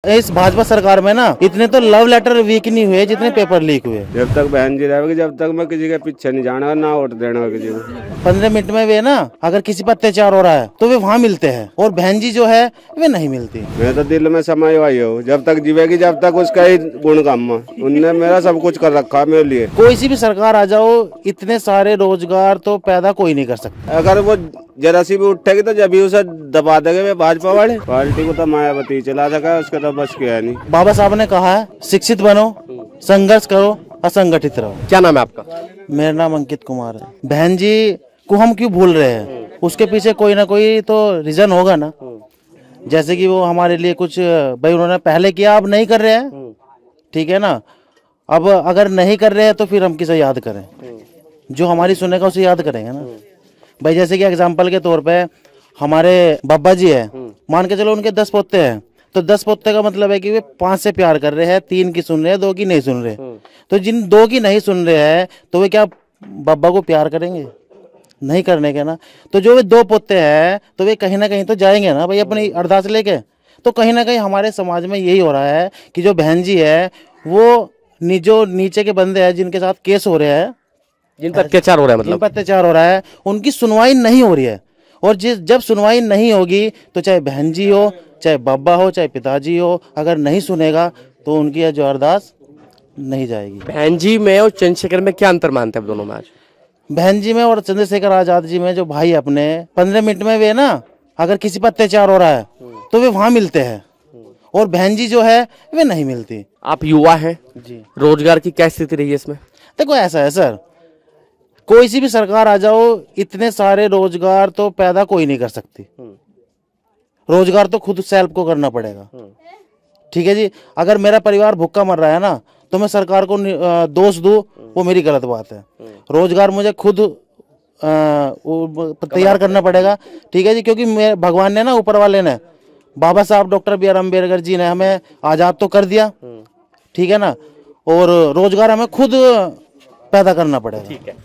इस भाजपा सरकार में ना इतने तो लव लेटर वीक नहीं हुए जितने पेपर लीक हुए। जब तक बहन जी रहेगी जब तक मैं किसी के पीछे नहीं जाना ना वोट देना किसी को। 15 मिनट में वे ना अगर किसी पर अत्याचार हो रहा है तो वे वहाँ मिलते हैं और बहन जी जो है वे नहीं मिलती। मैं तो दिल में समाई हुई हूँ, जब तक जीवेगी जब तक उसका ही गुण काम। उनने मेरा सब कुछ कर रखा मेरे लिए। कोई सी भी सरकार आ जाओ इतने सारे रोजगार तो पैदा कोई नहीं कर सकता। अगर वो जरा सी भी उठेगी तो जब भी उसे दबा देंगे वे भाजपा वाले। पार्टी को तो मायावती चला सका, उसके तो बस किया नहीं। बाबा साहब ने कहा है शिक्षित बनो, संघर्ष करो, असंगठित रहो। क्या नाम है आपका? मेरा नाम अंकित कुमार है। बहन जी को हम क्यों भूल रहे हैं, उसके पीछे कोई ना कोई तो रीजन होगा ना। जैसे कि वो हमारे लिए कुछ भाई उन्होंने पहले किया अब नहीं कर रहे हैं, ठीक है ना। अब अगर नहीं कर रहे हैं तो फिर हम किसे याद करें, जो हमारी सुनेगा उसे याद करेंगे ना भाई। जैसे कि एग्जाम्पल के तौर पे हमारे बाबा जी है, मान के चलो उनके 10 पोते हैं, तो 10 पोते का मतलब है कि वे 5 से प्यार कर रहे हैं, 3 की सुन रहे हैं, 2 की नहीं सुन रहे। तो जिन 2 की नहीं सुन रहे हैं तो वे क्या बाबा को प्यार करेंगे? नहीं करने के ना। तो जो वे 2 पोते हैं तो वे कहीं ना कहीं तो जाएंगे ना भाई अपनी अरदास लेके। तो कहीं ना कहीं हमारे समाज में यही हो रहा है कि जो बहन जी है वो जो नीचे के बंदे हैं जिनके साथ केस हो रहे हैं, जिन पर अत्याचार हो रहा है, मतलब जिन पर अत्याचार हो रहा है, उनकी सुनवाई नहीं हो रही है। और जब सुनवाई नहीं होगी तो चाहे बहन जी हो, चाहे बाबा हो, चाहे पिताजी हो, अगर नहीं सुनेगा तो उनकी जो अरदास नहीं जाएगी। बहन जी में और चंद्रशेखर में क्या अंतर मानते हैं दोनों में आज? बहन जी में और चंद्रशेखर आजाद जी में जो भाई अपने 15 मिनट में वे ना अगर किसी पर अत्याचार हो रहा है तो वे वहां मिलते हैं और बहन जी जो है वे नहीं मिलती। आप युवा हैं जी, रोजगार की क्या स्थिति रही है इसमें? देखो ऐसा है सर, कोई सी भी सरकार आ जाओ इतने सारे रोजगार तो पैदा कोई नहीं कर सकती। रोजगार तो खुद सेल्फ को करना पड़ेगा, ठीक है जी। अगर मेरा परिवार भूखा मर रहा है ना तो मैं सरकार को दोष दूं, वो मेरी गलत बात है। रोजगार मुझे खुद तैयार करना पड़ेगा, ठीक है जी। क्योंकि भगवान ने ना, ऊपर वाले ने, बाबा साहब doctor B are Ambedkar ji ने हमें आजाद तो कर दिया, ठीक है ना, और रोजगार हमें खुद पैदा करना पड़ेगा। ठीक है।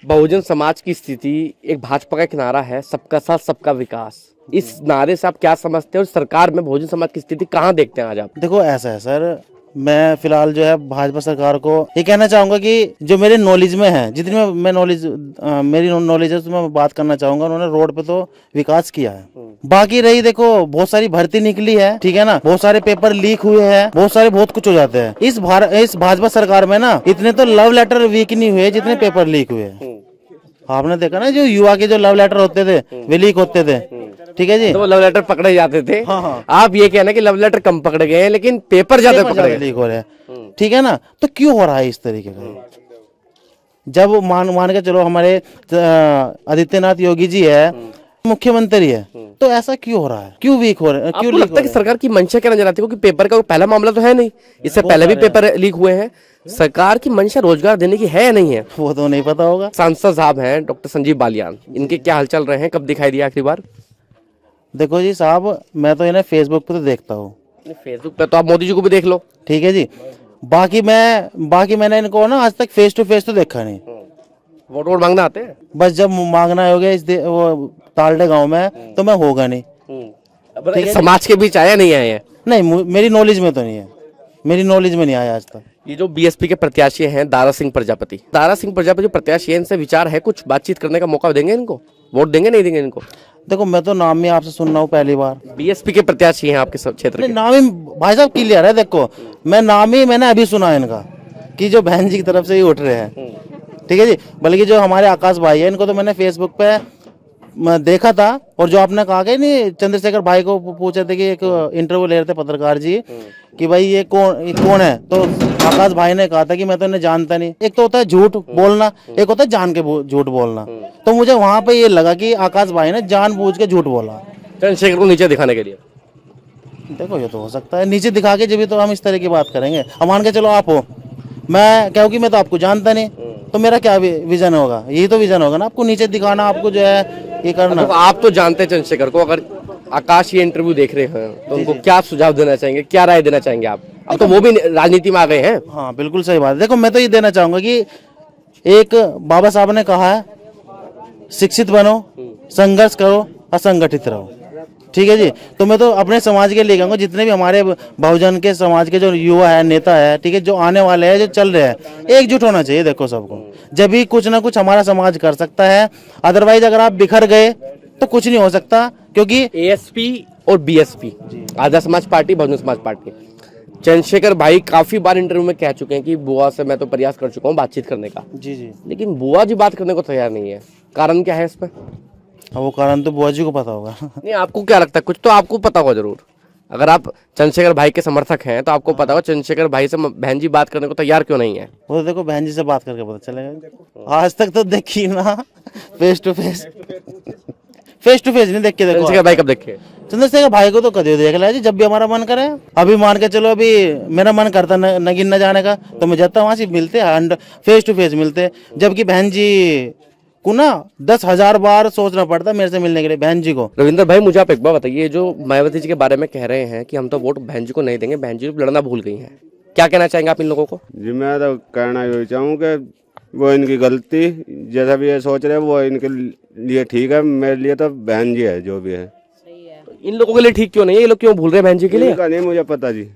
बहुजन समाज की स्थिति, एक भाजपा का किनारा है सबका साथ सबका विकास, इस नारे से आप क्या समझते हैं और सरकार में बहुजन समाज की स्थिति कहाँ देखते हैं आज आप? देखो ऐसा है सर, मैं फिलहाल जो है भाजपा सरकार को ये कहना चाहूंगा कि जो मेरे नॉलेज में है, जितनी मैं नॉलेज मेरी नॉलेज है उसमें मैं बात करना चाहूंगा। उन्होंने रोड पे तो विकास किया है। बाकी रही देखो बहुत सारी भर्ती निकली है, ठीक है ना, बहुत सारे पेपर लीक हुए हैं, बहुत कुछ हो जाते हैं। इस भाजपा सरकार में ना इतने तो लव लेटर वीक नहीं हुए जितने पेपर लीक हुए हैं। आपने देखा ना जो युवा के जो लव लेटर होते थे वे लीक होते थे, ठीक है जी। तो लव लेटर पकड़े जाते थे। हाँ। आप ये कहना कि लव लेटर कम पकड़े गए हैं लेकिन पेपर ज्यादा पकड़े गए, लीक हो रहे हैं, ठीक है ना। तो क्यों हो रहा है इस तरीके का? जब मान के चलो हमारे आदित्यनाथ योगी जी है, मुख्यमंत्री है, तो ऐसा क्यों हो रहा है? क्यों वीक हो रहे हैं? क्यों लगता है कि सरकार की मंशा क्या नजर आती है? क्योंकि पेपर का पहला मामला तो है नहीं, इससे पहले भी पेपर लीक हुए हैं। सरकार की मंशा रोजगार देने की है या नहीं है वो तो नहीं पता होगा। सांसद साहब हैं डॉक्टर संजीव बालियान, इनके क्या हाल चल रहे हैं? कब दिखाई दिया आखिरी बार? देखो जी साहब, मैं तो इन्हें फेसबुक पे तो देखता हूँ। फेसबुक पे तो आप मोदी जी को भी देख लो, ठीक है जी। बाकी मैंने इनको ना आज तक फेस टू फेस तो देखा नहीं। वोट मांगना आते हैं, बस जब मांगना हो गया वो तालडे गांव में तो मैं होगा नहीं। समाज के बीच आया नहीं आए हैं? नहीं, मेरी नॉलेज में तो नहीं है, मेरी नॉलेज में नहीं आया आज तक। ये जो बीएसपी के प्रत्याशी हैं दारा सिंह प्रजापति जो प्रत्याशी है, इनसे विचार है कुछ बातचीत करने का मौका देंगे इनको? वोट देंगे नहीं देंगे इनको? देखो मैं तो नाम ही आपसे सुन रहा हूँ पहली बार। बीएसपी के प्रत्याशी हैं आपके क्षेत्र के? नाम ही भाई साहब क्लियर है। देखो मैं नाम ही मैंने अभी सुना है इनका कि जो बहन जी की तरफ से ही उठ रहे हैं, ठीक है जी। बल्कि जो हमारे आकाश भाई है इनको तो मैंने फेसबुक पे देखा था। और जो आपने कहा कि नहीं, चंद्रशेखर भाई को पूछे थे कि एक इंटरव्यू ले रहे थे पत्रकार जी कि भाई ये कौन है, तो आकाश भाई ने कहा था कि मैं तो इन्हें जानता नहीं। एक तो होता है झूठ बोलना, एक होता है जान के झूठ बोलना। तो मुझे वहां पे ये लगा कि आकाश भाई ने जानबूझ के झूठ बोला चंद्रशेखर को नीचे दिखाने के लिए। देखो ये तो हो सकता है, नीचे दिखा के जब तो हम इस तरह की बात करेंगे। अब मान के चलो आप हो, मैं क्योंकि मैं तो आपको जानता नहीं, तो मेरा क्या विजन होगा? यही तो विजन होगा ना, आपको नीचे दिखाना, आपको जो है ये करना। तो आप तो जानते हैं चंद्रशेखर को, अगर आकाश ये इंटरव्यू देख रहे हैं तो उनको क्या सुझाव देना चाहेंगे, क्या राय देना चाहेंगे आप? अब तो वो भी राजनीति में आ गए हैं। हाँ बिल्कुल सही बात है। देखो मैं तो ये देना चाहूंगा कि एक बाबा साहब ने कहा है शिक्षित बनो, संघर्ष करो, असंगठित रहो, ठीक है जी। तो मैं तो अपने समाज के लिए कहूँगा, जितने भी हमारे बहुजन के समाज के जो युवा है, नेता है, ठीक है, जो आने वाले हैं, जो चल रहे हैं, एकजुट होना चाहिए। देखो सबको, जब भी कुछ ना कुछ हमारा समाज कर सकता है। अदरवाइज अगर आप बिखर गए तो कुछ नहीं हो सकता, क्योंकि एएसपी और BSP, Azad Samaj party, Bahujan Samaj party, Chandrashekhar भाई काफी बार इंटरव्यू में कह चुके हैं कि बुआ से मैं तो प्रयास कर चुका हूँ बातचीत करने का, जी, लेकिन बुआ जी बात करने को तैयार नहीं है। कारण क्या है इसमें? वो कारण तो बुआ जी को पता होगा। नहीं, आपको क्या लगता है? कुछ तो आपको पता होगा जरूर। अगर आप चंद्रशेखर भाई के समर्थक हैं तो आपको पता होगा चंद्रशेखर भाई से बहन जी बात करने को तैयार क्यों नहीं है। वो देखो बहन जी से बात करके पता चलेगा। आज तक तो देखी ना, फेस टू फेस नहीं देख के। देखो चंद्रशेखर भाई कब देखे? चंद्रशेखर भाई को तो कभी देख लिया जी, जब भी हमारा मन करे। अभी मान के चलो, अभी मेरा मन करता नगीन न जाने का, तो मैं जाता वहां से मिलते, फेस टू फेस मिलते। जबकि बहन जी को ना 10,000 बार सोचना पड़ता मेरे से मिलने के लिए, बहन जी को। रविंद्र भाई, मुझे आप एक बार बताइए, जो मायावती जी के बारे में कह रहे हैं कि हम तो वोट बहन जी को नहीं देंगे, बहन जी लड़ना भूल गई हैं, क्या कहना चाहेंगे आप इन लोगों को? जी मैं तो कहना यही चाहूँ कि वो इनकी गलती, जैसा भी ये सोच रहे हैं वो इनके लिए ठीक है, मेरे लिए तो बहन जी है जो भी है। इन लोगों के लिए ठीक क्यों नहीं है? ये लोग क्यों भूल रहे हैं बहन जी के लिए? इनका नहीं मुझे पता जी,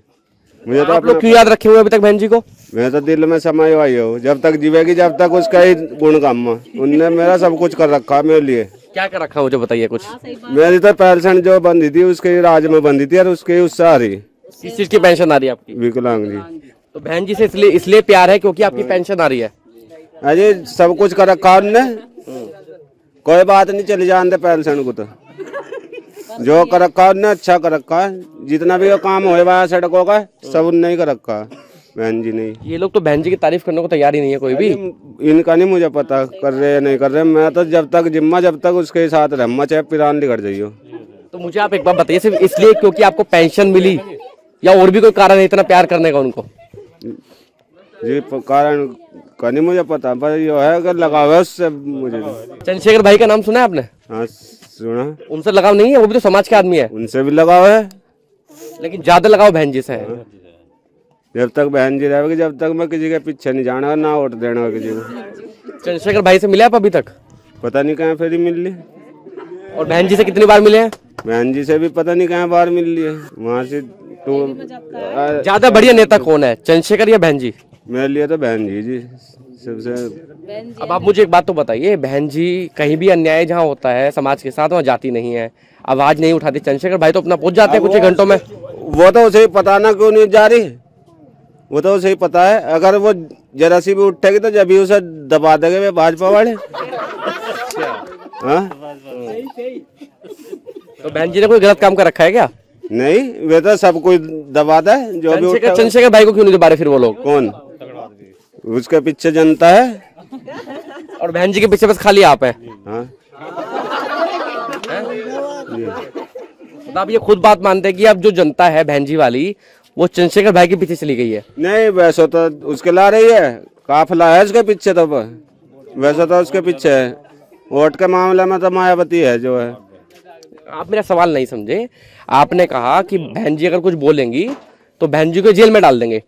मुझे तो आप लोग क्यों याद रखे हुए अभी तक बहन जी को? मैं तो दिल में समाई हुई हूँ, जब तक जीवेगी जब तक उसका ही गुण गाऊंगा। उनने मेरा सब कुछ कर रखा मेरे लिए। क्या कर रखा मुझे बताइए कुछ। मेरी तो पेंशन जो बंदी थी उसके राज में बंदी थी, और उसके उससे आ रही। किस चीज की पेंशन आ रही है आपकी? विकलांग जी। तो बहन जी से इसलिए प्यार है क्योंकि आपकी पेंशन आ रही है। अजय सब कुछ कर रखा उनने, कोई बात नहीं, चले जान दे पेंशन को। तो जो कर रखा उनने अच्छा कर रखा है, जितना भी काम होए सड़कों का सब उनने ही कर रखा, बहन जी नहीं। ये लोग तो बहन जी की तारीफ करने को तैयार ही नहीं है कोई भी। इनका नहीं मुझे पता कर रहे या नहीं कर रहे, मैं तो जब तक जिम्मा जब तक उसके साथ रहूंगा, चाहे पिरान निकट जाइयो। तो मुझे आप एक बार बताइए, सिर्फ इसलिए क्योंकि आपको पेंशन मिली या और भी कोई कारण है इतना प्यार करने का उनको? जी कारण का नहीं मुझे पता, पर ये है अगर लगाव है उससे मुझे। चंद्रशेखर भाई का नाम सुना है आपने? हाँ सुना। उनसे लगाव नहीं है? वो भी तो समाज के आदमी है। उनसे भी लगाव है, लेकिन ज्यादा लगाव बहन जी से है। जब तक बहन जी रहेगी जब तक मैं किसी के पीछे नहीं जाना, ना वोट देना किसी को। चंद्रशेखर भाई से मिले आप अभी तक? पता नहीं कहाँ फिर मिल ली। और बहन जी से कितनी बार मिले हैं? बहन जी से भी पता नहीं कहाँ बार मिल ली है, वहाँ से तो ज्यादा बढ़िया नेता कौन है, चंद्रशेखर या बहन जी? मेरे लिए तो बहन जी सबसे। अब आप मुझे एक बात तो बताइए, बहन जी कहीं भी अन्याय जहाँ होता है समाज के साथ, वहाँ जाती नहीं है, आवाज नहीं उठाती। चंद्रशेखर भाई तो अपना पहुंच जाते हैं कुछ ही घंटों में। वो तो उसे ही पता ना क्यों नहीं जा रही, वो तो उसे ही पता है। अगर वो जरा सी भी उठेगी तो जब भी उसे दबा देंगे वे भाजपा वाले। हाँ तो बहन जी ने कोई गलत काम कर रखा है क्या? नहीं, वे तो सब कुछ दबाता है जो भी उठेगा। चंद्रशेखर भाई को क्यों नहीं दबा रहे फिर वो लोग? कौन? उसके पीछे जनता है, और बहन जी के पीछे बस खाली आप है। हाँ तो आप ये खुद बात मानते हैं कि अब जो जनता है बहन जी वाली, वो चंद्रशेखर भाई के पीछे चली गई है? नहीं, वैसे तो उसके ला रही है, काफिला है उसके पीछे, तो वैसे तो उसके पीछे है। वोट के मामले में तो मायावती है जो है। आप मेरा सवाल नहीं समझे। आपने कहा कि बहन जी अगर कुछ बोलेंगी तो बहन जी को जेल में डाल देंगे।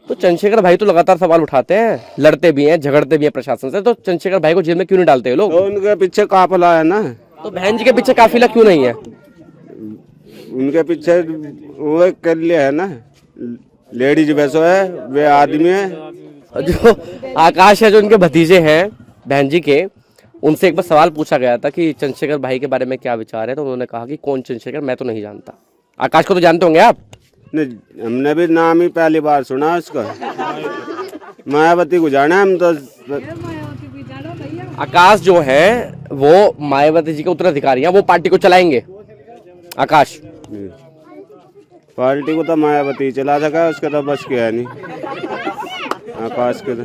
तो चंद्रशेखर भाई तो लगातार सवाल उठाते हैं, लड़ते भी हैं, झगड़ते भी हैं प्रशासन से, तो चंद्रशेखर भाई को जेल में क्यों नहीं डालते लोग? तो उनके पीछे काफिला है ना। तो बहन जी के पीछे काफिला क्यों नहीं है? उनके पीछे वो कर लिया है ना, लेडीज वैसो है, वे आदमी है। जो आकाश है, जो उनके भतीजे हैं बहन जी के, उनसे एक बार सवाल पूछा गया था कि चंद्रशेखर भाई के बारे में क्या विचार है, तो उन्होंने कहा कि कौन चंद्रशेखर, मैं तो नहीं जानता। आकाश को तो जानते होंगे आप? नहीं, हमने भी नाम ही पहली बार सुना उसका। मायावती को जाना हम तो। आकाश जो है वो मायावती जी के उत्तराधिकारी हैं, वो पार्टी को चलाएंगे। आकाश पार्टी को तो मायावती चला सका, उसका तो बस किया नहीं आकाश के तो।